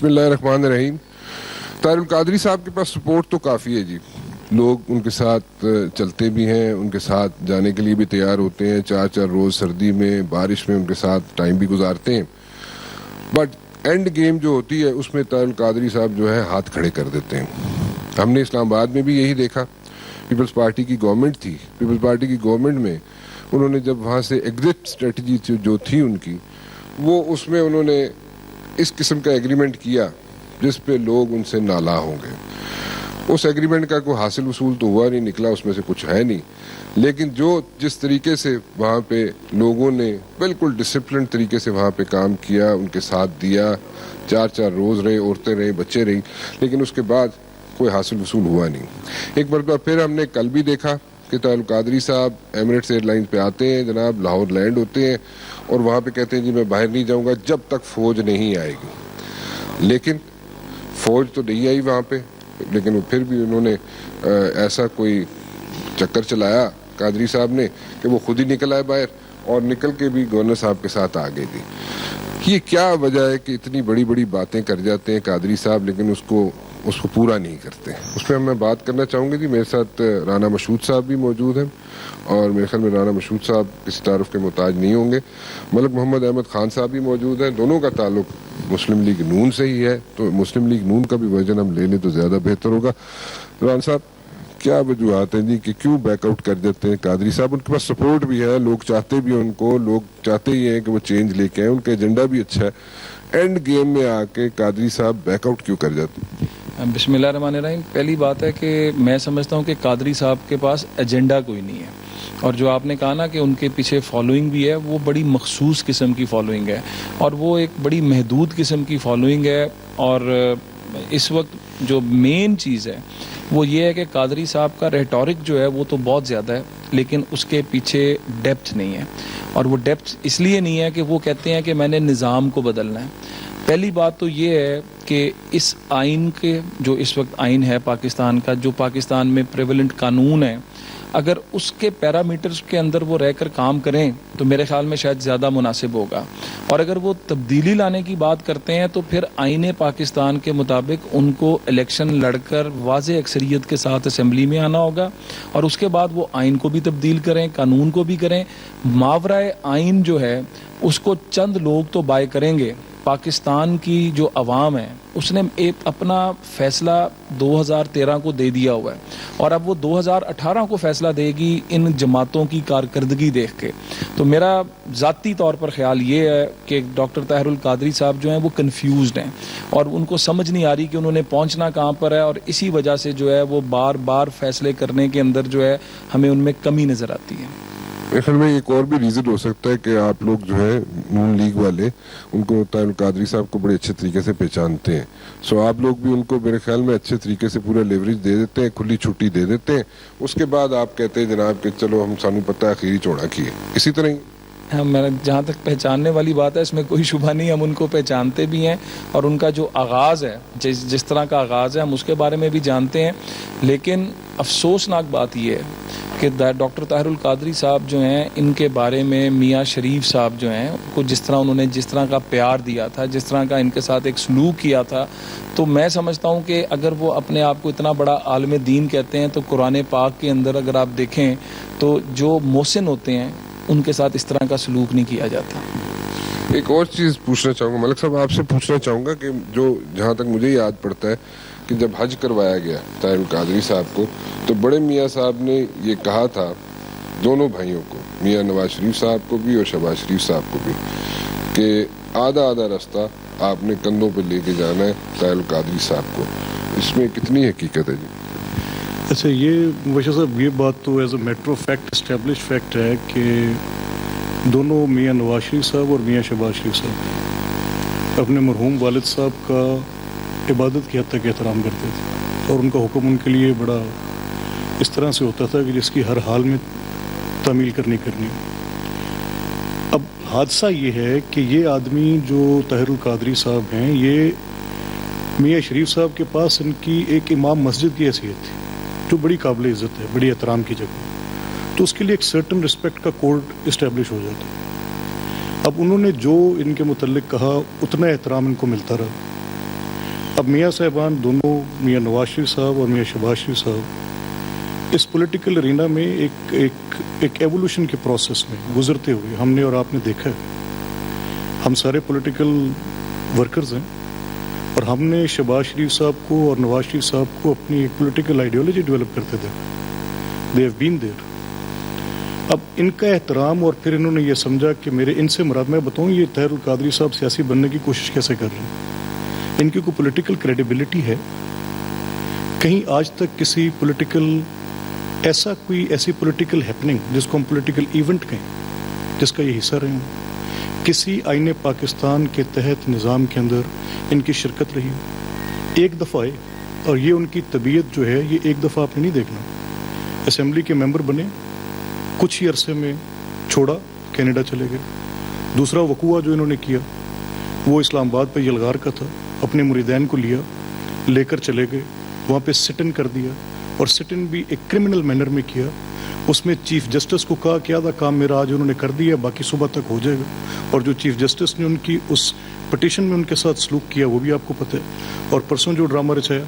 بسم اللہ الرحمن الرحیم. طاہر القادری صاحب کے پاس سپورٹ تو کافی ہے جی. لوگ ان کے ساتھ چلتے بھی ہیں, ان کے ساتھ جانے کے لیے بھی تیار ہوتے ہیں, 4 روز سردی میں بارش میں ان کے ساتھ ٹائم بھی گزارتے ہیں. بٹ اینڈ گیم جو ہوتی ہے اس میں طاہر القادری صاحب جو ہے ہاتھ کھڑے کر دیتے ہیں. ہم نے اسلام آباد میں بھی یہی دیکھا. پیپلز پارٹی کی گورنمنٹ تھی, پیپلز پارٹی کی گورنمنٹ میں انہوں نے جب وہاں سے ایگزٹ اسٹریٹجی جو تھی ان کی, وہ اس میں انہوں نے اس قسم کا ایگریمنٹ کیا جس پہ لوگ ان سے نالا ہوں گے. اس ایگریمنٹ کا کوئی حاصل وصول تو ہوا نہیں, نکلا اس میں سے کچھ ہے نہیں. لیکن جس طریقے سے وہاں پہ لوگوں نے بالکل ڈسپلن طریقے سے وہاں پہ کام کیا, ان کے ساتھ دیا, 4 روز رہے, عورتیں رہی, بچے رہی, لیکن اس کے بعد کوئی حاصل وصول ہوا نہیں. ایک مرتبہ پھر ہم نے کل بھی دیکھا کہ طاہر القادری صاحب ایمریٹس ایئر لائنز پہ آتے ہیں جناب, لاہور لینڈ ہوتے ہیں اور وہاں پہ کہتے ہیں جی میں باہر نہیں جاؤں گا جب تک فوج نہیں آئے گی. لیکن فوج تو نہیں آئی وہاں پہ, لیکن پھر بھی انہوں نے ایسا کوئی چکر چلایا قادری صاحب نے کہ وہ خود ہی نکل آئے باہر, اور نکل کے بھی گورنر صاحب کے ساتھ آ گئے تھی. یہ کیا وجہ ہے کہ اتنی بڑی بڑی باتیں کر جاتے ہیں قادری صاحب لیکن اس کو پورا نہیں کرتے؟ اس پہ میں بات کرنا چاہوں گی جی. میرے ساتھ رانا مشہود صاحب بھی موجود ہیں, اور میرے خیال میں رانا مشہود صاحب کسی تعارف کے محتاج نہیں ہوں گے. ملک محمد احمد خان صاحب بھی موجود ہیں. دونوں کا تعلق مسلم لیگ نون سے ہی ہے, تو مسلم لیگ نون کا بھی ورژن ہم لے لیں تو زیادہ بہتر ہوگا. رانا صاحب, کیا وجوہات ہیں جی کہ کیوں بیک آؤٹ کر دیتے ہیں قادری صاحب؟ ان کے پاس سپورٹ بھی ہے, لوگ چاہتے بھی ہیں ان کو, لوگ چاہتے ہی ہیں کہ وہ چینج لے کے آئیں, ان کا ایجنڈا بھی اچھا ہے. اینڈ گیم میں آ کے قادری صاحب بیک آؤٹ کیوں کر جاتے ہیں؟ بسم اللہ الرحمن الرحیم. پہلی بات ہے کہ میں سمجھتا ہوں کہ قادری صاحب کے پاس ایجنڈا کوئی نہیں ہے, اور جو آپ نے کہا نا کہ ان کے پیچھے فالوئنگ بھی ہے, وہ بڑی مخصوص قسم کی فالوئنگ ہے, اور وہ ایک بڑی محدود قسم کی فالوئنگ ہے. اور اس وقت جو مین چیز ہے وہ یہ ہے کہ قادری صاحب کا ریٹورک جو ہے وہ تو بہت زیادہ ہے, لیکن اس کے پیچھے ڈیپتھ نہیں ہے. اور وہ ڈیپتھ اس لیے نہیں ہے کہ وہ کہتے ہیں کہ میں نے نظام کو بدلنا ہے. پہلی بات تو یہ ہے کہ اس آئین کے جو اس وقت آئین ہے پاکستان کا, جو پاکستان میں پریویلنٹ قانون ہے, اگر اس کے پیرامیٹرز کے اندر وہ رہ کر کام کریں تو میرے خیال میں شاید زیادہ مناسب ہوگا. اور اگر وہ تبدیلی لانے کی بات کرتے ہیں تو پھر آئین پاکستان کے مطابق ان کو الیکشن لڑ کر واضح اکثریت کے ساتھ اسمبلی میں آنا ہوگا, اور اس کے بعد وہ آئین کو بھی تبدیل کریں, قانون کو بھی کریں. ماورائے آئین جو ہے اس کو چند لوگ تو بائے کریں گے. پاکستان کی جو عوام ہے اس نے ایک اپنا فیصلہ 2013 کو دے دیا ہوا ہے, اور اب وہ 2018 کو فیصلہ دے گی ان جماعتوں کی کارکردگی دیکھ کے. تو میرا ذاتی طور پر خیال یہ ہے کہ ڈاکٹر طاہر القادری صاحب جو ہیں وہ کنفیوزڈ ہیں, اور ان کو سمجھ نہیں آ رہی کہ انہوں نے پہنچنا کہاں پر ہے, اور اسی وجہ سے جو ہے وہ بار بار فیصلے کرنے کے اندر جو ہے ہمیں ان میں کمی نظر آتی ہے. میرے خیال میں ایک اور بھی ریزن ہو سکتا ہے کہ آپ لوگ جو ہے نون لیگ والے ان کو طاہر القادری صاحب کو بڑے اچھے طریقے سے پہچانتے ہیں. سو آپ لوگ بھی ان کو میرے خیال میں اچھے طریقے سے پورا لیوریج دے دیتے ہیں, کھلی چھٹی دے دیتے ہیں. اس کے بعد آپ کہتے ہیں جناب کہ چلو ہم سانو پتہ ہے خیری چوڑا کیے. اسی طرح ہی میں جہاں تک پہچاننے والی بات ہے اس میں کوئی شبہ نہیں, ہم ان کو پہچانتے بھی ہیں, اور ان کا جو آغاز ہے جس طرح کا آغاز ہے ہم اس کے بارے میں بھی جانتے ہیں. لیکن افسوسناک بات یہ ہے کہ ڈاکٹر طاہر القادری صاحب جو ہیں ان کے بارے میں میاں شریف صاحب جو ہیں کو جس طرح کا پیار دیا تھا, جس طرح کا ان کے ساتھ ایک سلوک کیا تھا, تو میں سمجھتا ہوں کہ اگر وہ اپنے آپ کو اتنا بڑا عالم دین کہتے ہیں تو قرآن پاک کے اندر اگر آپ دیکھیں تو جو محسن ہوتے ہیں ان کے ساتھ اس طرح کا سلوک نہیں کیا جاتا. ایک اور چیز پوچھنا چاہوں گا ملک صاحب, آپ سے پوچھنا چاہوں گا کہ جہاں تک مجھے یاد پڑتا ہے کہ جب حج کروایا گیا طاہر القادری صاحب کو تو بڑے میاں صاحب نے یہ کہا تھا دونوں بھائیوں کو, میاں نواز شریف صاحب کو بھی اور شہباز شریف صاحب کو بھی, کہ آدھا راستہ آپ نے کندھوں پہ لے کے جانا ہے طاہر القادری صاحب کو. اس میں کتنی حقیقت ہے جی؟ اچھا, یہ مبشر صاحب یہ بات تو as a matter of fact establish fact ہے کہ دونوں میاں نواز شریف صاحب اور میاں شہباز شریف صاحب اپنے مرحوم والد صاحب کا عبادت کی حد تک احترام کرتے تھے, اور ان کا حکم ان کے لیے بڑا اس طرح سے ہوتا تھا کہ جس کی ہر حال میں تعمیل کرنی. اب حادثہ یہ ہے کہ یہ آدمی جو طاہر القادری صاحب ہیں یہ میاں شریف صاحب کے پاس ان کی ایک امام مسجد کی حیثیت تھی جو بڑی قابل عزت ہے, بڑی احترام کی جگہ, تو اس کے لیے ایک سرٹن رسپیکٹ کا کوڈ اسٹیبلش ہو جاتا ہے. اب انہوں نے جو ان کے متعلق کہا اتنا احترام ان کو ملتا رہا, اب میاں صاحبان دونوں, میاں نواز شریف صاحب اور میاں شہباز شریف صاحب, اس پولیٹیکل ارینا میں ایک ایوولوشن کے پروسیس میں گزرتے ہوئے ہم نے اور آپ نے دیکھا ہے. ہم سارے پولیٹیکل ورکرز ہیں اور ہم نے شہباز شریف صاحب کو اور نواز شریف صاحب کو اپنی ایک پولیٹیکل آئیڈیالوجی ڈیولپ کرتے تھے. They have been there. اب ان کا احترام, اور پھر انہوں نے یہ سمجھا کہ میرے ان سے مراد, میں بتاؤں یہ طاہر القادری صاحب سیاسی بننے کی کوشش کیسے کر رہے ہیں. ان کی کوئی پولیٹیکل کریڈیبلٹی ہے کہیں آج تک کسی پولیٹیکل ایسی پولیٹیکل ہیپننگ جس کو ہم پولیٹیکل ایونٹ کہیں, جس کا یہ حصہ رہے ہوں, کسی آئین پاکستان کے تحت نظام کے اندر ان کی شرکت رہی ہو. ایک دفعہ آئے اور یہ ان کی طبیعت جو ہے, یہ ایک دفعہ آپ نے نہیں دیکھنا. اسمبلی کے ممبر بنے, کچھ ہی عرصے میں چھوڑا, کینیڈا چلے گئے. دوسرا وقوع جو انہوں نے کیا وہ اسلام آباد پہ یلغار کا تھا. اپنے مریدین کو لیا, لے کر چلے گئے, وہاں پہ سٹ ان کر دیا, اور سٹ ان بھی ایک کرمنل مینر میں کیا. اس میں چیف جسٹس کو کہا کہ آدھا کام میرا آج انہوں نے کر دیا, باقی صبح تک ہو جائے گا. اور جو چیف جسٹس نے ان کی اس پٹیشن میں ان کے ساتھ سلوک کیا وہ بھی آپ کو پتہ ہے. اور پرسوں جو ڈرامہ رچایا,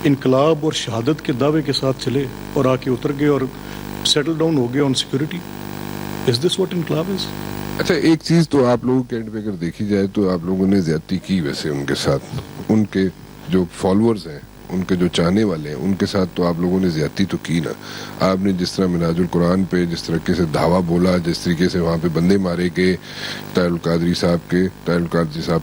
انقلاب اور شہادت کے دعوے کے ساتھ چلے اور آ کے اتر گئے اور سیٹل ڈاؤن ہو گیا آن سیکورٹی. از دس واٹ انقلاب از؟ اچھا, ایک چیز تو آپ لوگوں کے اینڈ پہ اگر دیکھی جائے تو آپ لوگوں نے زیادتی کی ویسے ان کے ساتھ. ان کے جو فالوورز ہیں, ان کے جو چاہنے والے ہیں, ان کے ساتھ تو آپ لوگوں نے زیادتی تو کی نا. آپ نے جس طرح منہاج القرآن پہ جس طریقے سے دھاوا بولا, جس طریقے سے وہاں پہ بندے مارے گئے, طاہر القادری صاحب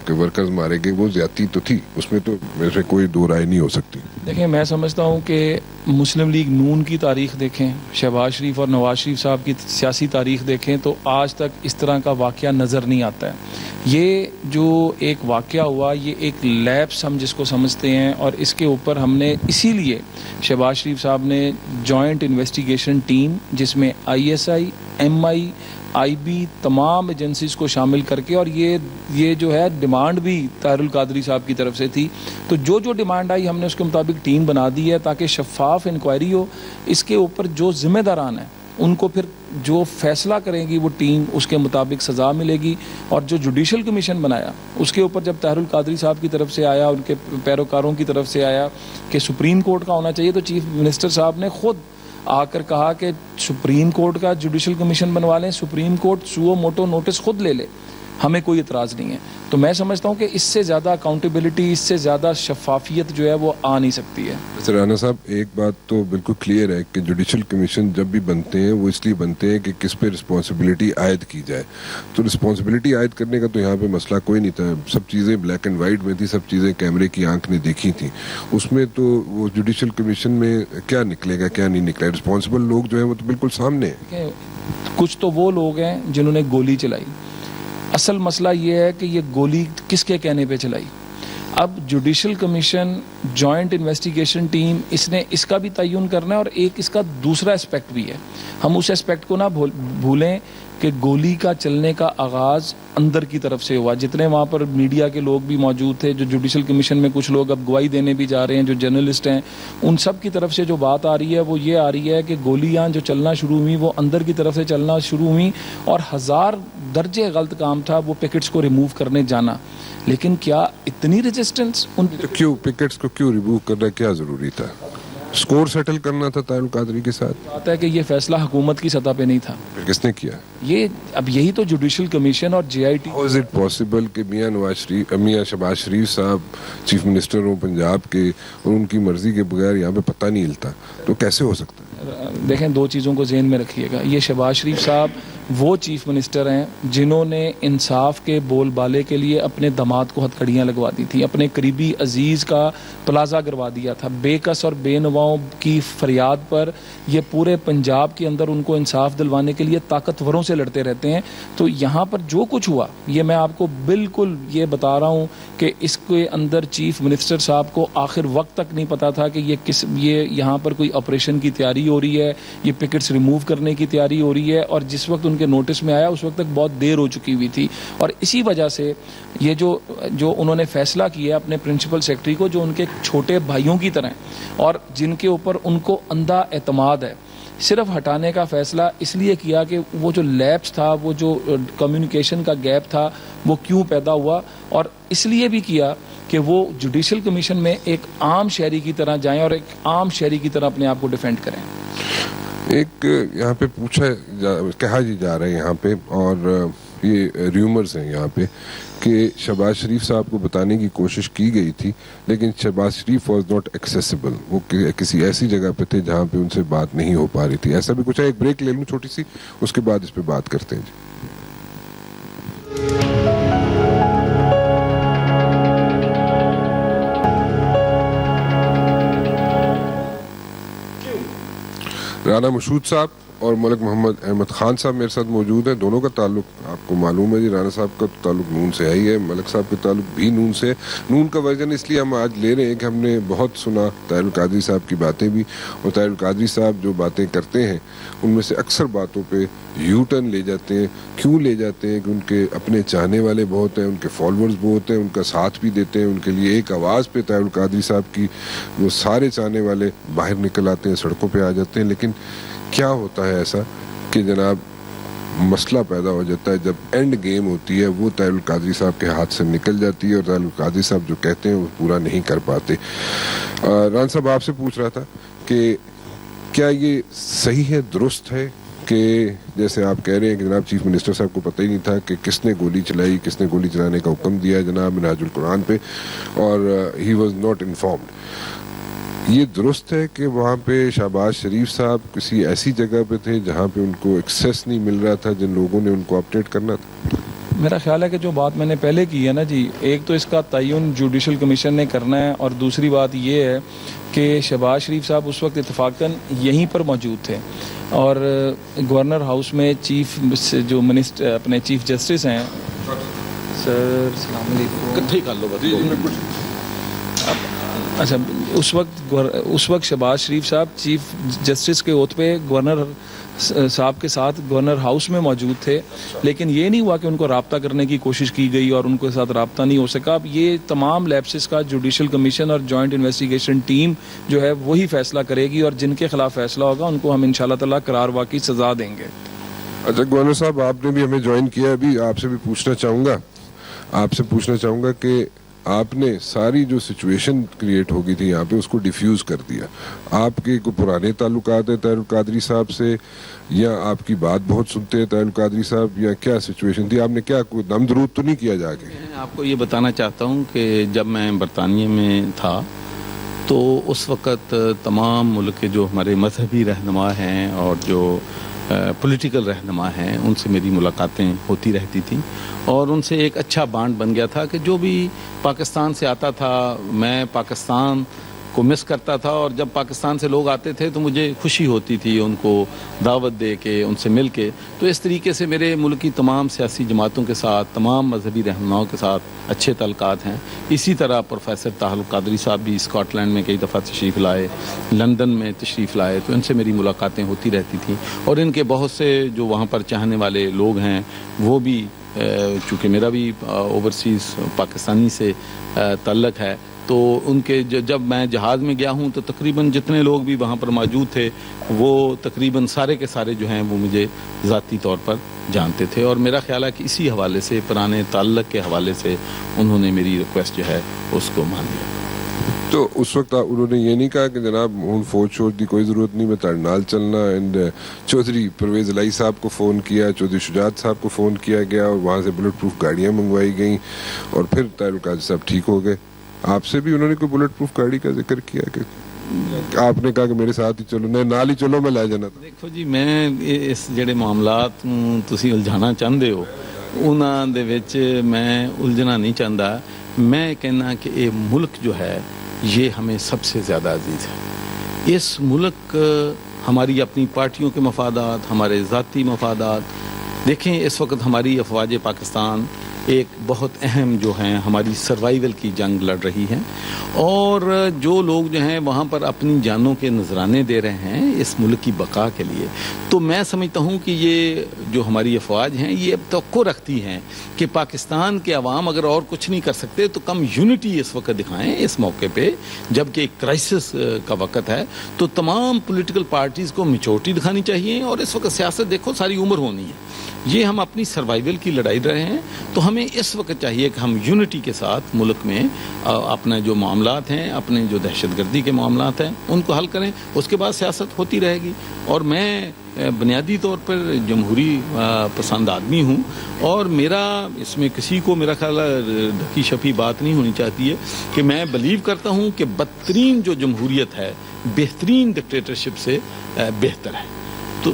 کے ورکرز مارے گئے, وہ زیادتی تو تھی. اس میں تو ویسے کوئی دو رائے نہیں ہو سکتی. دیکھیں, میں سمجھتا ہوں کہ مسلم لیگ نون کی تاریخ دیکھیں, شہباز شریف اور نواز شریف صاحب کی سیاسی تاریخ دیکھیں, تو آج تک اس طرح کا واقعہ نظر نہیں آتا ہے. یہ جو ایک واقعہ ہوا, یہ ایک لیپس ہم جس کو سمجھتے ہیں, اور اس کے اوپر ہم نے اسی لیے شہباز شریف صاحب نے جوائنٹ انویسٹیگیشن ٹیم, جس میں ISI, MI, IB, تمام ایجنسیز کو شامل کر کے, اور یہ جو ہے ڈیمانڈ بھی طاہر القادری صاحب کی طرف سے تھی, تو جو ڈیمانڈ آئی ہم نے اس کے مطابق ٹیم بنا دی ہے تاکہ شفاف انکوائری ہو. اس کے اوپر جو ذمہ داران ہیں ان کو پھر جو فیصلہ کرے گی وہ ٹیم, اس کے مطابق سزا ملے گی. اور جو جوڈیشل کمیشن بنایا اس کے اوپر جب طاہر القادری صاحب کی طرف سے آیا, ان کے پیروکاروں کی طرف سے آیا کہ سپریم کورٹ کا ہونا چاہیے, تو چیف منسٹر صاحب نے خود آ کر کہا کہ سپریم کورٹ کا جوڈیشل کمیشن بنوا لیں, supreme court suo motu notice خود لے لے, ہمیں کوئی اعتراض نہیں ہے. تو میں سمجھتا ہوں کہ اس سے زیادہ اکاؤنٹیبلٹی, اس سے زیادہ شفافیت جو ہے وہ آ نہیں سکتی ہے. رانا صاحب, ایک بات تو بالکل کلیئر ہے کہ جوڈیشل کمیشن جب بھی بنتے ہیں وہ اس لیے بنتے ہیں کہ کس پہ رسپانسبلٹی عائد کی جائے. تو رسپانسبلٹی عائد کرنے کا تو یہاں پہ مسئلہ کوئی نہیں تھا. سب چیزیں بلیک اینڈ وائٹ میں تھی, سب چیزیں کیمرے کی آنکھ نے دیکھی تھیں. اس میں تو وہ جوڈیشل کمیشن میں کیا نکلے گا کیا نہیں نکلے, رسپانسبل لوگ جو ہیں وہ تو بالکل سامنے ہیں. کچھ تو وہ لوگ ہیں جنہوں نے گولی چلائی. اصل مسئلہ یہ ہے کہ یہ گولی کس کے کہنے پہ چلائی. اب judicial commission, joint investigation team, اس نے اس کا بھی تعین کرنا ہے, اور ایک اس کا دوسرا اسپیکٹ بھی ہے. ہم اس اسپیکٹ کو نہ بھولیں کہ گولی کا چلنے کا آغاز اندر کی طرف سے ہوا. جتنے وہاں پر میڈیا کے لوگ بھی موجود تھے, جو جوڈیشل کمیشن میں کچھ لوگ اب گواہی دینے بھی جا رہے ہیں, جو جرنلسٹ ہیں, ان سب کی طرف سے جو بات آ رہی ہے وہ یہ آ رہی ہے کہ گولیاں جو چلنا شروع ہوئیں وہ اندر کی طرف سے چلنا شروع ہوئیں, اور 1000 درجے غلط کام تھا وہ پکٹس کو ریموو کرنے جانا. لیکن کیا اتنی ریزسٹنس ان کیوں پکٹس کو کیوں ریموو کرنا کیا ضروری تھا؟ سکور سیٹل کرنا تھا طاہر القادری کے ساتھ. بات ہے کہ یہ فیصلہ حکومت کی سطح پہ نہیں تھا. پھر کس نے کیا یہ؟ اب یہی تو جوڈیشل کمیشن اور JIT. How is it possible کہ میاں شہباز شریف صاحب چیف منسٹر ہوں پنجاب کے, اور ان کی مرضی کے بغیر یہاں پہ پتہ نہیں ہلتا؟ تو کیسے ہو سکتا ہے؟ دیکھیں, دو چیزوں کو ذہن میں رکھیے گا. یہ شہباز شریف صاحب وہ چیف منسٹر ہیں جنہوں نے انصاف کے بول بالے کے لیے اپنے داماد کو ہتھکڑیاں لگوا دی تھیں, اپنے قریبی عزیز کا پلازہ گروا دیا تھا. بے کس اور بے نواؤں کی فریاد پر یہ پورے پنجاب کے اندر ان کو انصاف دلوانے کے لیے طاقتوروں سے لڑتے رہتے ہیں. تو یہاں پر جو کچھ ہوا, یہ میں آپ کو بالکل یہ بتا رہا ہوں کہ اس کے اندر چیف منسٹر صاحب کو آخر وقت تک نہیں پتا تھا کہ یہ یہاں پر کوئی آپریشن کی تیاری ہو رہی ہے, یہ پکٹس ریموو کرنے کی تیاری ہو رہی ہے, اور جس وقت ان کے نوٹس میں آیا اس وقت تک بہت دیر ہو چکی ہوئی تھی. اور اسی وجہ سے یہ جو انہوں نے فیصلہ کیا اپنے پرنسپل سیکرٹری کو, جو ان کے چھوٹے بھائیوں کی طرح ہیں اور جن کے اوپر ان کو اندھا اعتماد ہے صرف ہٹانے کا فیصلہ اس لیے کیا کہ وہ جو لیپس تھا, وہ جو کمیونیکیشن کا گیپ تھا, وہ کیوں پیدا ہوا, اور اس لیے بھی کیا کہ وہ جوڈیشل کمیشن میں ایک عام شہری کی طرح جائیں اور ایک عام شہری کی طرح اپنے آپ کو ڈیفینڈ کریں. ایک یہاں پہ کہا جا رہا ہے یہاں پہ, اور یہ ریومرز ہیں یہاں پہ کہ شہباز شریف صاحب کو بتانے کی کوشش کی گئی تھی, لیکن شہباز شریف واز ناٹ ایکسیسیبل, وہ کسی ایسی جگہ پہ تھے جہاں پہ ان سے بات نہیں ہو پا رہی تھی. ایسا بھی کچھ ہے. ایک بریک لے لوں چھوٹی سی, اس کے بعد اس پہ بات کرتے ہیں. جی رانا مشہود صاحب اور ملک محمد احمد خان صاحب میرے ساتھ موجود ہیں. دونوں کا تعلق آپ کو معلوم ہے جی, رانا صاحب کا تعلق نون سے ہی ہے, ملک صاحب کا تعلق بھی نون سے. نون کا ورژن اس لیے ہم آج لے رہے ہیں کہ ہم نے بہت سنا طاہر القادری صاحب کی باتیں بھی, اور طاہر القادری صاحب جو باتیں کرتے ہیں ان میں سے اکثر باتوں پہ یو ٹرن لے جاتے ہیں. کیوں لے جاتے ہیں؟ کہ ان کے اپنے چاہنے والے بہت ہیں, ان کے فالوورز بہت ہیں, ان کا ساتھ بھی دیتے ہیں. ان کے لیے ایک آواز پہ طاہر القادری صاحب کی وہ سارے چاہنے والے باہر نکل آتے ہیں, سڑکوں پہ آ جاتے ہیں. لیکن کیا ہوتا ہے ایسا کہ جناب مسئلہ پیدا ہو جاتا ہے جب اینڈ گیم ہوتی ہے, وہ طاہر القادری صاحب کے ہاتھ سے نکل جاتی ہے, اور طاہر القادری صاحب جو کہتے ہیں وہ پورا نہیں کر پاتے. ران صاحب آپ سے پوچھ رہا تھا کہ کیا یہ صحیح ہے, درست ہے کہ جیسے آپ کہہ رہے ہیں کہ جناب چیف منسٹر صاحب کو پتہ ہی نہیں تھا کہ کس نے گولی چلائی, کس نے گولی چلانے کا حکم دیا جناب منہاج القرآن پہ, اور ہی واز ناٹ انفارمڈ. یہ درست ہے کہ وہاں پہ شہباز شریف صاحب کسی ایسی جگہ پہ تھے جہاں پہ ان کو ایکسیس نہیں مل رہا تھا جن لوگوں نے ان کو اپڈیٹ کرنا تھا؟ میرا خیال ہے کہ جو بات میں نے پہلے کی ہے نا جی, ایک تو اس کا تعین جوڈیشل کمیشن نے کرنا ہے, اور دوسری بات یہ ہے کہ شہباز شریف صاحب اس وقت اتفاقاً یہیں پر موجود تھے, اور گورنر ہاؤس میں چیف جو منسٹر اپنے چیف جسٹس ہیں سر, السلام علیکم. اچھا, اس وقت شہباز شریف صاحب چیف جسٹس کے عہدے پہ گورنر صاحب کے ساتھ گورنر ہاؤس میں موجود تھے, لیکن یہ نہیں ہوا کہ ان کو رابطہ کرنے کی کوشش کی گئی اور ان کے ساتھ رابطہ نہیں ہو سکا. اب یہ تمام لیپسز کا جوڈیشل کمیشن اور جوائنٹ انویسٹیگیشن ٹیم جو ہے وہی فیصلہ کرے گی, اور جن کے خلاف فیصلہ ہوگا ان کو ہم انشاءاللہ تعالیٰ قرار واقعی سزا دیں گے. اچھا گورنر صاحب, آپ نے بھی ہمیں جوائن کیا, ابھی آپ سے بھی پوچھنا چاہوں گا کہ آپ نے ساری جو سچویشن کریٹ ہو گئی تھی یہاں پہ اس کو ڈیفیوز کر دیا. آپ کے کوئی پرانے تعلقات ہیں طاہر القادری صاحب سے, یا آپ کی بات بہت سنتے ہیں طاہر القادری صاحب, یا کیا سچویشن تھی؟ آپ نے کیا کوئی دم درود تو نہیں کیا جا کے؟ میں آپ کو یہ بتانا چاہتا ہوں کہ جب میں برطانیہ میں تھا تو اس وقت تمام ملک کے جو ہمارے مذہبی رہنما ہیں اور جو پولیٹیکل رہنما ہیں ان سے میری ملاقاتیں ہوتی رہتی تھیں, اور ان سے ایک اچھا بانڈ بن گیا تھا کہ جو بھی پاکستان سے آتا تھا میں پاکستان کو مس کرتا تھا, اور جب پاکستان سے لوگ آتے تھے تو مجھے خوشی ہوتی تھی ان کو دعوت دے کے, ان سے مل کے. تو اس طریقے سے میرے ملک کی تمام سیاسی جماعتوں کے ساتھ, تمام مذہبی رہنماؤں کے ساتھ اچھے تعلقات ہیں. اسی طرح پروفیسر طاہر القادری صاحب بھی اسکاٹ لینڈ میں کئی دفعہ تشریف لائے, لندن میں تشریف لائے, تو ان سے میری ملاقاتیں ہوتی رہتی تھیں. اور ان کے بہت سے جو وہاں پر چاہنے والے لوگ ہیں وہ بھی, چونکہ میرا بھی اوورسیز پاکستانی سے تعلق ہے, تو ان کے جب میں جہاز میں گیا ہوں تو تقریباً جتنے لوگ بھی وہاں پر موجود تھے وہ تقریباً سارے کے سارے جو ہیں وہ مجھے ذاتی طور پر جانتے تھے, اور میرا خیال ہے کہ اسی حوالے سے, پرانے تعلق کے حوالے سے انہوں نے میری ریکویسٹ جو ہے اس کو مان لیا. تو اس وقت انہوں نے یہ نہیں کہا کہ جناب ہوں فوج چھوڑ دی, کوئی ضرورت نہیں, میں تاڑ نال چلنا, اینڈ چودھری پرویز الہی صاحب کو فون کیا, چودھری شجاعت صاحب کو فون کیا گیا, اور وہاں سے بلٹ پروف گاڑیاں منگوائی گئیں, اور پھر طاہر القادری صاحب ٹھیک ہو گئے؟ آپ سے بھی انہوں نے کوئی بلٹ پروف گاڑی کا ذکر کیا کہ آپ نے کہا کہ میرے ساتھ ہی چلو, نہیں نال ہی چلو, میں لے جانا تھا؟ دیکھو جی, میں اس جڑے معاملات تسی الجھانا چاہتے ہو انہاں دے وچ میں الجھنا نہیں چاہتا. میں کہنا کہ یہ ملک جو ہے یہ ہمیں سب سے زیادہ عزیز ہے. اس ملک ہماری اپنی پارٹیوں کے مفادات, ہمارے ذاتی مفادات, دیکھیں اس وقت ہماری افواج پاکستان ایک بہت اہم جو ہیں ہماری سروائیول کی جنگ لڑ رہی ہیں, اور جو لوگ جو ہیں وہاں پر اپنی جانوں کے نذرانے دے رہے ہیں اس ملک کی بقا کے لیے. تو میں سمجھتا ہوں کہ یہ جو ہماری افواج ہیں یہ اب توقع رکھتی ہیں کہ پاکستان کے عوام اگر اور کچھ نہیں کر سکتے تو کم یونٹی اس وقت دکھائیں اس موقع پہ جب کہ ایک کرائسس کا وقت ہے. تو تمام پولیٹیکل پارٹیز کو میچورٹی دکھانی چاہیے. اور اس وقت سیاست دیکھو ساری عمر ہونی ہے, یہ ہم اپنی سروائیول کی لڑائی رہے ہیں. تو ہمیں اس وقت چاہیے کہ ہم یونٹی کے ساتھ ملک میں اپنا جو معاملات ہیں, اپنے جو دہشت گردی کے معاملات ہیں ان کو حل کریں. اس کے بعد سیاست ہوتی رہے گی. اور میں بنیادی طور پر جمہوری پسند آدمی ہوں اور میرا اس میں کسی کو میرا خیال ہے ڈھکی چھپی بات نہیں ہونی چاہتی ہے کہ میں بلیو کرتا ہوں کہ بدترین جو جمہوریت ہے بہترین ڈکٹیٹرشپ سے بہتر ہے. تو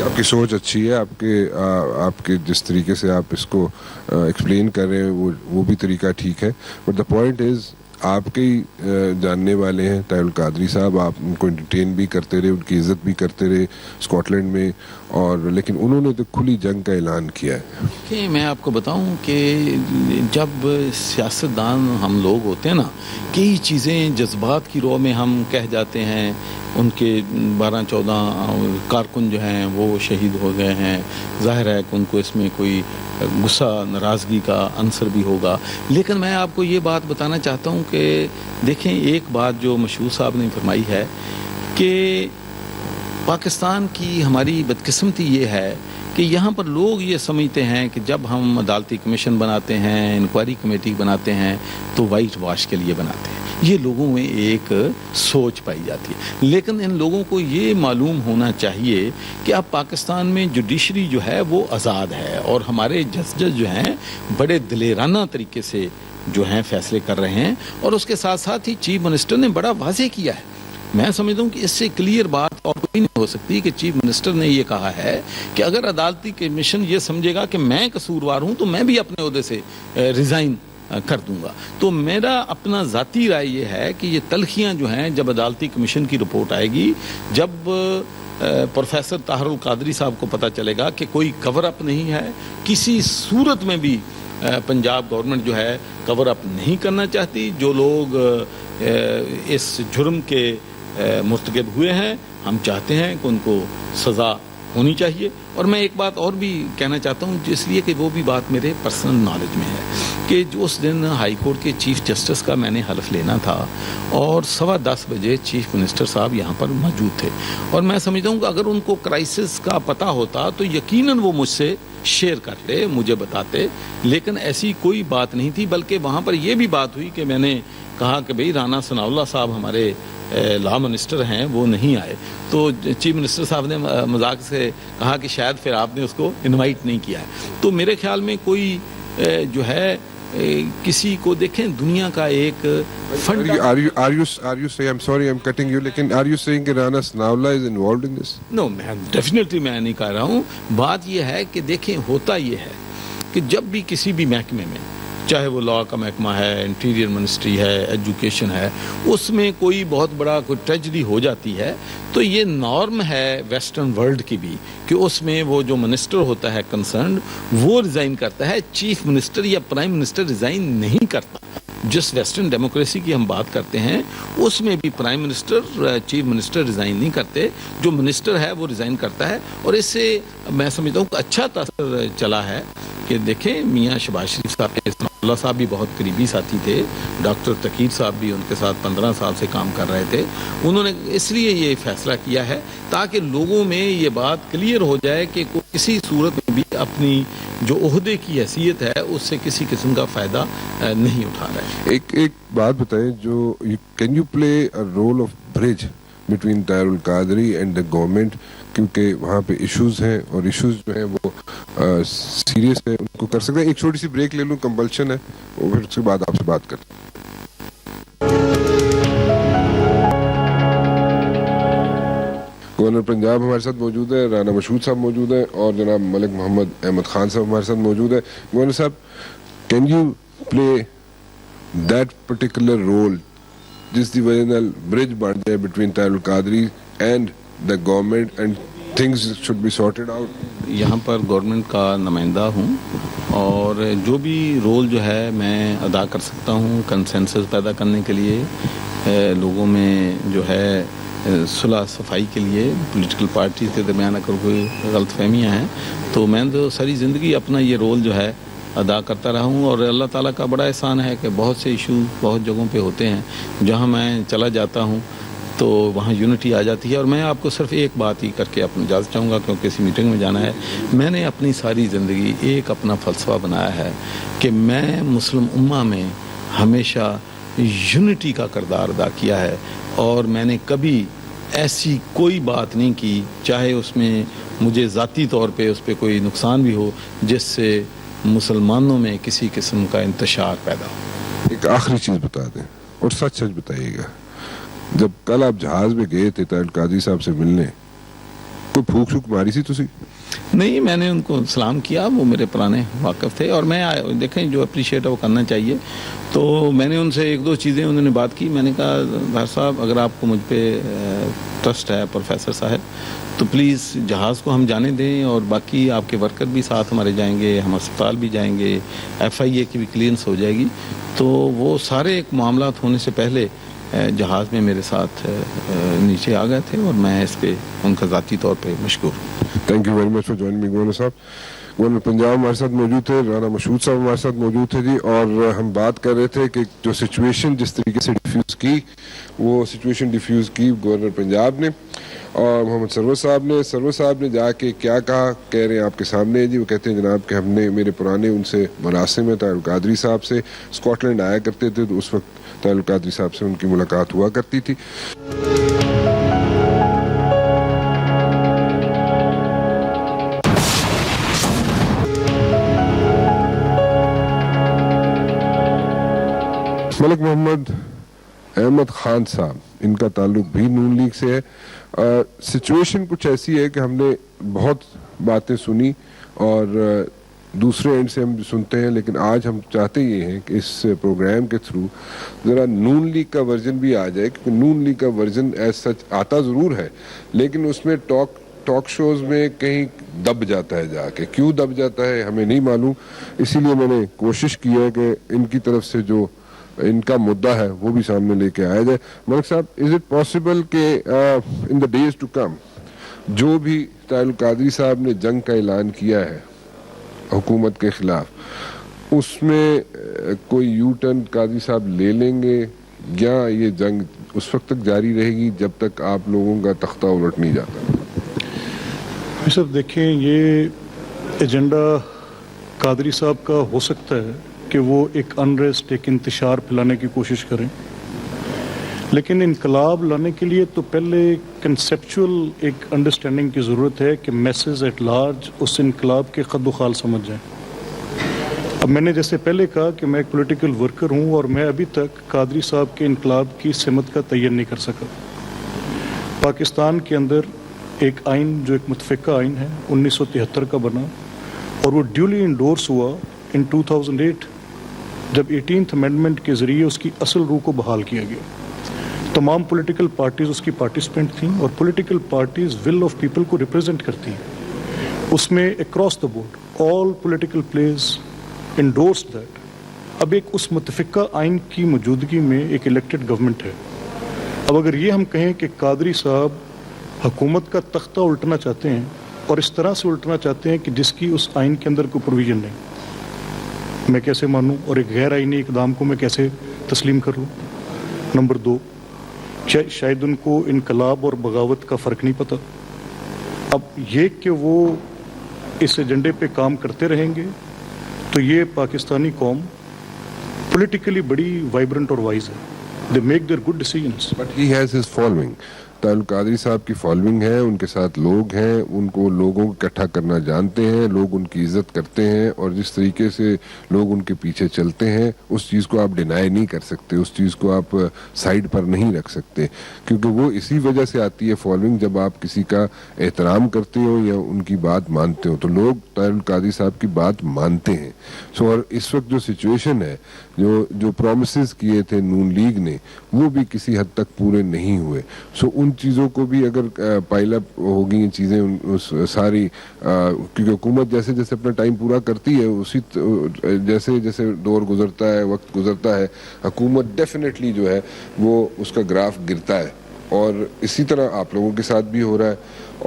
آپ کی سوچ اچھی ہے, آپ کے جس طریقے سے آپ اس کو ایکسپلین کر رہے ہیں وہ بھی طریقہ ٹھیک ہے. بٹ دا پوائنٹ از آپ کے ہی جاننے والے ہیں طاہر القادری صاحب, آپ ان کو انٹرٹین بھی کرتے رہے, ان کی عزت بھی کرتے رہے اسکاٹ لینڈ میں, اور لیکن انہوں نے تو کھلی جنگ کا اعلان کیا ہے. کہ میں آپ کو بتاؤں کہ جب سیاستدان ہم لوگ ہوتے ہیں نا, کئی چیزیں جذبات کی رو میں ہم کہہ جاتے ہیں. ان کے 12-14 کارکن جو ہیں وہ شہید ہو گئے ہیں. ظاہر ہے کہ ان کو اس میں کوئی غصہ ناراضگی کا عنصر بھی ہوگا. لیکن میں آپ کو یہ بات بتانا چاہتا ہوں کہ دیکھیں ایک بات جو مشہور صاحب نے فرمائی ہے کہ پاکستان کی ہماری بدقسمتی یہ ہے کہ یہاں پر لوگ یہ سمجھتے ہیں کہ جب ہم عدالتی کمیشن بناتے ہیں, انکوائری کمیٹی بناتے ہیں تو وائٹ واش کے لیے بناتے ہیں. یہ لوگوں میں ایک سوچ پائی جاتی ہے. لیکن ان لوگوں کو یہ معلوم ہونا چاہیے کہ اب پاکستان میں جوڈیشری جو ہے وہ آزاد ہے اور ہمارے ججز جو ہیں بڑے دلیرانہ طریقے سے جو ہیں فیصلے کر رہے ہیں. اور اس کے ساتھ ساتھ ہی چیف منسٹر نے بڑا واضح کیا ہے. میں سمجھتا ہوں کہ اس سے کلیئر بات اور کوئی نہیں ہو سکتی کہ چیف منسٹر نے یہ کہا ہے کہ اگر عدالتی کمیشن یہ سمجھے گا کہ میں قصوروار ہوں تو میں بھی اپنے عہدے سے ریزائن کر دوں گا. تو میرا اپنا ذاتی رائے یہ ہے کہ یہ تلخیاں جو ہیں جب عدالتی کمیشن کی رپورٹ آئے گی, جب پروفیسر طاہر القادری صاحب کو پتہ چلے گا کہ کوئی کور اپ نہیں ہے, کسی صورت میں بھی پنجاب گورنمنٹ جو ہے کور اپ نہیں کرنا چاہتی, جو لوگ اس جرم کے مرتکب ہوئے ہیں ہم چاہتے ہیں کہ ان کو سزا ہونی چاہیے. اور میں ایک بات اور بھی کہنا چاہتا ہوں اس لیے کہ وہ بھی بات میرے پرسنل نالج میں ہے کہ جو اس دن ہائی کورٹ کے چیف جسٹس کا میں نے حلف لینا تھا اور 10:15 بجے چیف منسٹر صاحب یہاں پر موجود تھے. اور میں سمجھتا ہوں کہ اگر ان کو کرائسس کا پتہ ہوتا تو یقیناً وہ مجھ سے شیئر کرتے, مجھے بتاتے. لیکن ایسی کوئی بات نہیں تھی, بلکہ وہاں پر یہ بھی بات ہوئی کہ میں نے کہا کہ بھئی رانا ثناء اللہ صاحب ہمارے لا منسٹر ہیں وہ نہیں آئے. تو چیف منسٹر صاحب نے مذاق سے کہا کہ شاید پھر آپ نے اس کو انوائٹ نہیں کیا ہے. تو میرے خیال میں کوئی جو ہے کسی کو دیکھیں دنیا کا ایک fund. Are you saying, I'm sorry I'm cutting you, لیکن are you saying کہ رانا ثناء اللہ is involved in this? No, definitely میں نہیں کہہ رہا ہوں. بات یہ ہے کہ دیکھیں ہوتا یہ ہے کہ جب بھی کسی بھی محکمے میں, چاہے وہ لا کا محکمہ ہے, انٹیریئر منسٹری ہے, ایجوکیشن ہے, اس میں کوئی بہت بڑا کوئی ٹریجڈی ہو جاتی ہے تو یہ نارم ہے ویسٹرن ورلڈ کی بھی کہ اس میں وہ جو منسٹر ہوتا ہے کنسرنڈ وہ ریزائن کرتا ہے, چیف منسٹر یا پرائم منسٹر ریزائن نہیں کرتا. جس ویسٹرن ڈیموکریسی کی ہم بات کرتے ہیں اس میں بھی prime minister chief minister resign نہیں کرتے, جو منسٹر ہے وہ ریزائن کرتا ہے. اور اس سے میں سمجھتا ہوں کہ اچھا تاثر چلا ہے کہ دیکھیں میاں شہباز شریف صاحب اللہ صاحب بھی بہت قریبی ساتھی تھے, ڈاکٹر تقیر صاحب بھی ان کے ساتھ 15 سال سے کام کر رہے تھے. انہوں نے اس لیے یہ فیصلہ کیا ہے تاکہ لوگوں میں یہ بات کلیئر ہو جائے کہ کسی صورت میں بھی اپنی جو عہدے کی حیثیت ہے اس سے کسی قسم کا فائدہ نہیں اٹھا رہے. ایک بات بتائیں, جو can you play a role of bridge between Tahir al-Qadri and the government, کیونکہ وہاں پہ ایشوز ہیں اور ایشوز جو ہیں وہ سیریس ہے, ان کو کر سکتے ہیں. ایک چھوٹی سی بریک لے لوں, کمپلشن ہے, اور پھر اس کے بعد آپ سے بات کرتے ہیں. گورنر پنجاب ہمارے ساتھ موجود ہے, رانا مشہود صاحب موجود ہیں, اور جناب ملک محمد احمد خان صاحب ہمارے ساتھ موجود ہیں. گورنر صاحب, can you play that particular role جس دی وجہ نال برج بن جائے between Tahir al-Qadri and the government and things should be sorted out? یہاں پر گورنمنٹ کا نمائندہ ہوں اور جو بھی رول جو ہے میں ادا کر سکتا ہوں کنسنسس پیدا کرنے کے لیے، لوگوں میں جو ہے صلح صفائی کے لیے، پولیٹیکل پارٹیز کے درمیان اگر کوئی غلط فہمیاں ہیں تو میں تو ساری زندگی اپنا یہ رول جو ہے ادا کرتا رہا ہوں. اور اللہ تعالیٰ کا بڑا احسان ہے کہ بہت سے ایشو بہت جگہوں پہ ہوتے ہیں، جہاں میں چلا جاتا ہوں تو وہاں یونٹی آ جاتی ہے. اور میں آپ کو صرف ایک بات ہی کر کے اپنی اجازت چاہوں گا کیونکہ کسی میٹنگ میں جانا ہے. میں نے اپنی ساری زندگی ایک اپنا فلسفہ بنایا ہے کہ میں مسلم امہ میں ہمیشہ یونٹی کا کردار ادا کیا ہے، اور میں نے کبھی ایسی کوئی بات نہیں کی چاہے اس میں مجھے ذاتی طور پہ اس پہ کوئی نقصان بھی ہو جس سے مسلمانوں میں کسی قسم کا انتشار پیدا ہو. ایک آخری چیز بتا دیں اور سچ سچ بتائیے گا، جب کل آپ جہاز میں گئے تھے طاہر القادری صاحب سے ملنے، کوئی پھوک شوک ماری سی تسی؟ نہیں، میں نے ان کو سلام کیا، وہ میرے پرانے واقف تھے اور میں دیکھیں جو اپریشیٹ ہے وہ کرنا چاہیے. تو میں نے ان سے ایک دو چیزیں انہوں نے بات کی. میں نے کہا طاہر صاحب اگر آپ کو مجھ پہ ٹرسٹ ہے پروفیسر صاحب تو پلیز جہاز کو ہم جانے دیں، اور باقی آپ کے ورکر بھی ساتھ ہمارے جائیں گے، ہم اسپتال بھی جائیں گے، FIA کی بھی کلینس ہو جائے گی. تو وہ سارے ایک معاملات ہونے سے پہلے جہاز میں میرے ساتھ نیچے آ گئے تھے، اور میں اس پہ ان کا ذاتی طور پہ مشکور ہوں. Thank you very much for joining me governor صاحب. گورنر پنجاب ہمارے ساتھ موجود تھے، رانا مشہود صاحب ہمارے ساتھ موجود تھے جی، اور ہم بات کر رہے تھے کہ جو سچویشن جس طریقے سے ڈیفیوز کی، وہ سچویشن ڈیفیوز کی گورنر پنجاب نے اور محمد سرور صاحب نے جا کے کیا کہا کہہ رہے ہیں آپ کے سامنے جی. وہ کہتے ہیں جناب کہ ہم نے میرے پرانے ان سے مراسم ہیں، طاہر القادری صاحب سے اسکاٹ لینڈ آیا کرتے تھے تو اس وقت طاہر القادری صاحب سے ان کی ملاقات ہوا کرتی تھی. ملک محمد احمد خان صاحب، ان کا تعلق بھی نون لیگ سے ہے. سچویشن کچھ ایسی ہے کہ ہم نے بہت باتیں سنی اور دوسرے اینڈ سے ہم سنتے ہیں، لیکن آج ہم چاہتے یہ ہیں کہ اس پروگرام کے تھرو ذرا نون لیگ کا ورژن بھی آ جائے، کیونکہ نون لیگ کا ورژن ایز سچ آتا ضرور ہے لیکن اس میں ٹاک شوز میں کہیں دب جاتا ہے، جا کے کیوں دب جاتا ہے ہمیں نہیں معلوم. اسی لیے میں نے کوشش کی ہے کہ ان کی طرف سے جو ان کا مدعا ہے وہ بھی سامنے لے کے آیا جائے. ملک صاحب، از اٹ پاسبل کہ ان دا ڈیز ٹو کم جو بھی طاہر القادری صاحب نے جنگ کا اعلان کیا ہے حکومت کے خلاف، اس میں کوئی یو ٹرن قادری صاحب لے لیں گے، یا یہ جنگ اس وقت تک جاری رہے گی جب تک آپ لوگوں کا تختہ الٹ نہیں جاتا؟ صاحب دیکھیں، یہ ایجنڈا قادری صاحب کا ہو سکتا ہے کہ وہ ایک انریسٹ، ایک انتشار پھیلانے کی کوشش کریں، لیکن انقلاب لانے کے لیے تو پہلے کنسیپچول ایک انڈرسٹینڈنگ کی ضرورت ہے کہ میسز ایٹ لارج اس انقلاب کے قد و خال سمجھ جائیں. اب میں نے جیسے پہلے کہا کہ میں ایک پولیٹیکل ورکر ہوں اور میں ابھی تک قادری صاحب کے انقلاب کی سمت کا تعین نہیں کر سکا. پاکستان کے اندر ایک آئین جو ایک متفقہ آئین ہے 1973 کا بنا، اور وہ ڈیولی انڈورس ہوا ان 2008 جب 18th امینڈمنٹ کے ذریعے اس کی اصل روح کو بحال کیا گیا. تمام پولیٹیکل پارٹیز اس کی پارٹیسپینٹ تھیں، اور political parties will of people کو ریپرزینٹ کرتی ہیں. اس میں across the board all political please endorse that. اب ایک اس متفقہ آئین کی موجودگی میں ایک الیکٹڈ گورنمنٹ ہے. اب اگر یہ ہم کہیں کہ قادری صاحب حکومت کا تختہ الٹنا چاہتے ہیں اور اس طرح سے الٹنا چاہتے ہیں کہ جس کی اس آئین کے اندر کوئی پروویژن نہیں، میں کیسے مانوں اور ایک غیر آئینی اقدام کو میں کیسے تسلیم کر لوں؟ نمبر 2، شاید ان کو انقلاب اور بغاوت کا فرق نہیں پتہ. اب یہ کہ وہ اس ایجنڈے پہ کام کرتے رہیں گے تو یہ پاکستانی قوم پولیٹیکلی بڑی وائبرنٹ اور وائز ہے. They make their good decisions. But he has his following. Tahir ul-Qadri صاحب کی فالوئنگ ہے، ان کے ساتھ لوگ ہیں، ان کو لوگوں کو اکٹھا کرنا جانتے ہیں، لوگ ان کی عزت کرتے ہیں، اور جس طریقے سے لوگ ان کے پیچھے چلتے ہیں اس چیز کو آپ ڈینائی نہیں کر سکتے، اس چیز کو آپ سائڈ پر نہیں رکھ سکتے، کیونکہ وہ اسی وجہ سے آتی ہے فالوئنگ. جب آپ کسی کا احترام کرتے ہو یا ان کی بات مانتے ہو تو لوگ طاہر القادری صاحب کی بات مانتے ہیں. اور اس وقت جو سچویشن ہے، جو پرومسز کیے تھے نون لیگ نے وہ بھی کسی حد تک پورے نہیں ہوئے. ان ان چیزوں کو بھی اگر پائل اپ ہوگی یہ چیزیں اس ساری کیونکہ حکومت جیسے جیسے اپنا ٹائم پورا کرتی ہے اسی جیسے جیسے دور گزرتا ہے وقت گزرتا ہے حکومت ڈیفینیٹلی جو ہے وہ اس کا گراف گرتا ہے. اور اسی طرح آپ لوگوں کے ساتھ بھی ہو رہا ہے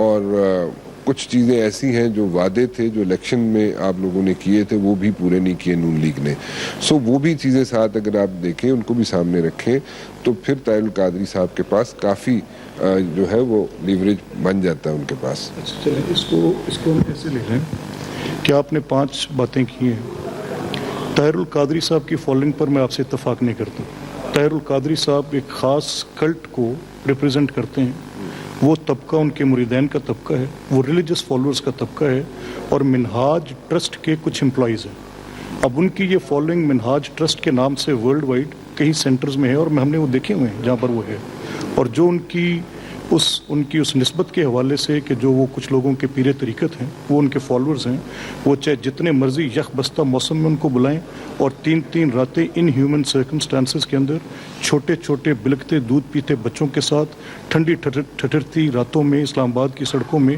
اور کچھ چیزیں ایسی ہیں جو وعدے تھے جو الیکشن میں آپ لوگوں نے کیے تھے وہ بھی پورے نہیں کیے نون لیگ نے. سو وہ بھی چیزیں ساتھ اگر آپ دیکھیں ان کو بھی سامنے رکھیں تو پھر طاہر القادری صاحب کے پاس کافی جو ہے وہ لیوریج بن جاتا ہے ان کے پاس. چلیں اس کو ہم ایسے لے لیں کہ آپ نے 5 باتیں کی ہیں. طاہر القادری صاحب کی فالوئنگ پر میں آپ سے اتفاق نہیں کرتا. طاہر القادری صاحب ایک خاص کلٹ کو ریپرزینٹ کرتے ہیں. وہ طبقہ ان کے مریدین کا طبقہ ہے, وہ ریلیجس فالوورز کا طبقہ ہے اور منہاج ٹرسٹ کے کچھ امپلائیز ہیں. اب ان کی یہ فالوئنگ منہاج ٹرسٹ کے نام سے ورلڈ وائڈ کئی سینٹرز میں ہے اور ہم نے وہ دیکھے ہوئے ہیں جہاں پر وہ ہے. اور جو ان کی اس نسبت کے حوالے سے کہ جو وہ کچھ لوگوں کے پیر طریقت ہیں وہ ان کے فالوورز ہیں, وہ چاہے جتنے مرضی یخ بستہ موسم میں ان کو بلائیں اور 3 راتیں ان ہیومن سرکمسٹانسز کے اندر چھوٹے چھوٹے بلکتے دودھ پیتے بچوں کے ساتھ ٹھنڈی ٹھٹرتی راتوں میں اسلام آباد کی سڑکوں میں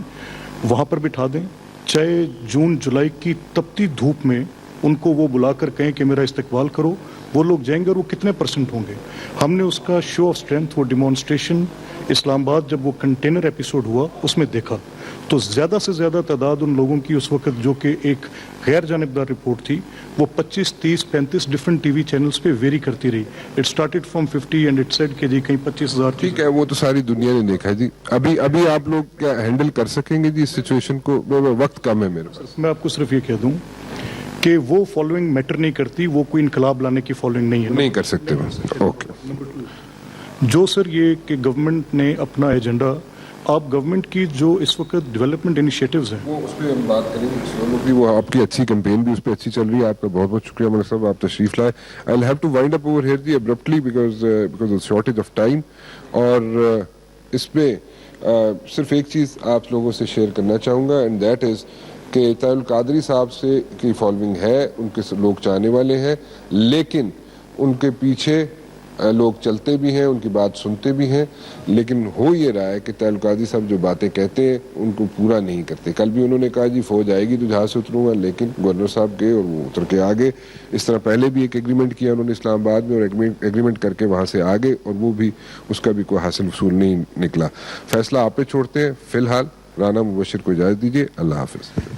وہاں پر بٹھا دیں, چاہے جون جولائی کی تپتی دھوپ میں ان کو وہ بلا کر کہیں کہ میرا استقبال کرو, وہ لوگ جائیں گے اور وہ کتنے پرسنٹ ہوں گے. ہم نے اس کا شو آف اسٹرینتھ وہ ڈیمانسٹریشن اسلام آباد جب وہ کنٹینر ایپیسوڈ ہوا اس میں دیکھا تو زیادہ سے زیادہ تعداد ان لوگوں کی اس وقت جو کہ ایک غیر جانبدار رپورٹ تھی وہ 25, 30, 35 ڈفرنٹ ٹی وی چینلز پہ ویری کرتی رہی. It started from 50 and it said کہ جی کہیں 25,000. ٹھیک ہے وہ تو ساری دنیا نے دیکھا ہے جی. ابھی آپ لوگ کیا ہینڈل کر سکیں گے جی اس سچویشن کو؟ وقت کم ہے میرے پاس. میں آپ کو صرف یہ کہہ دوں کہ وہ فالوئنگ میٹر نہیں کرتی, وہ کوئی انقلاب لانے کی فالوئنگ نہیں ہے. نہیں کر سکتے. اوکے. جو سر یہ کہ گورنمنٹ نے اپنا ایجنڈا, آپ گورنمنٹ کی جو اس وقت ڈیولپمنٹ انیشیٹوز ہیں وہ اس پہ ہم بات کریں گے. وہ آپ کی اچھی کیمپین بھی اس پہ اچھی چل رہی ہے. آپ کا بہت بہت شکریہ ملک صاحب, آپ تشریف لائے. I have to wind up over here جی abruptly because of shortage of time. اور اس پہ صرف ایک چیز آپ لوگوں سے شیئر کرنا چاہوں گا اینڈ دیٹ از کہ طاہر القادری صاحب سے کی فالوئنگ ہے, ان کے لوگ چاہنے والے ہیں, لیکن ان کے پیچھے لوگ چلتے بھی ہیں, ان کی بات سنتے بھی ہیں, لیکن ہو یہ رہا ہے کہ طاہر القادری صاحب جو باتیں کہتے ہیں ان کو پورا نہیں کرتے. کل بھی انہوں نے کہا جی فوج آئے گی تو جہاز سے اتروں گا, لیکن گورنر صاحب گئے اور وہ اتر کے آگے. اس طرح پہلے بھی ایک ایگریمنٹ کیا انہوں نے اسلام آباد میں اور ایگریمنٹ کر کے وہاں سے آگے, اور وہ بھی اس کا بھی کوئی حاصل وصول نہیں نکلا. فیصلہ آپ پہ چھوڑتے ہیں. فی الحال رانا مبشر کو اجازت دیجیے. اللہ حافظ.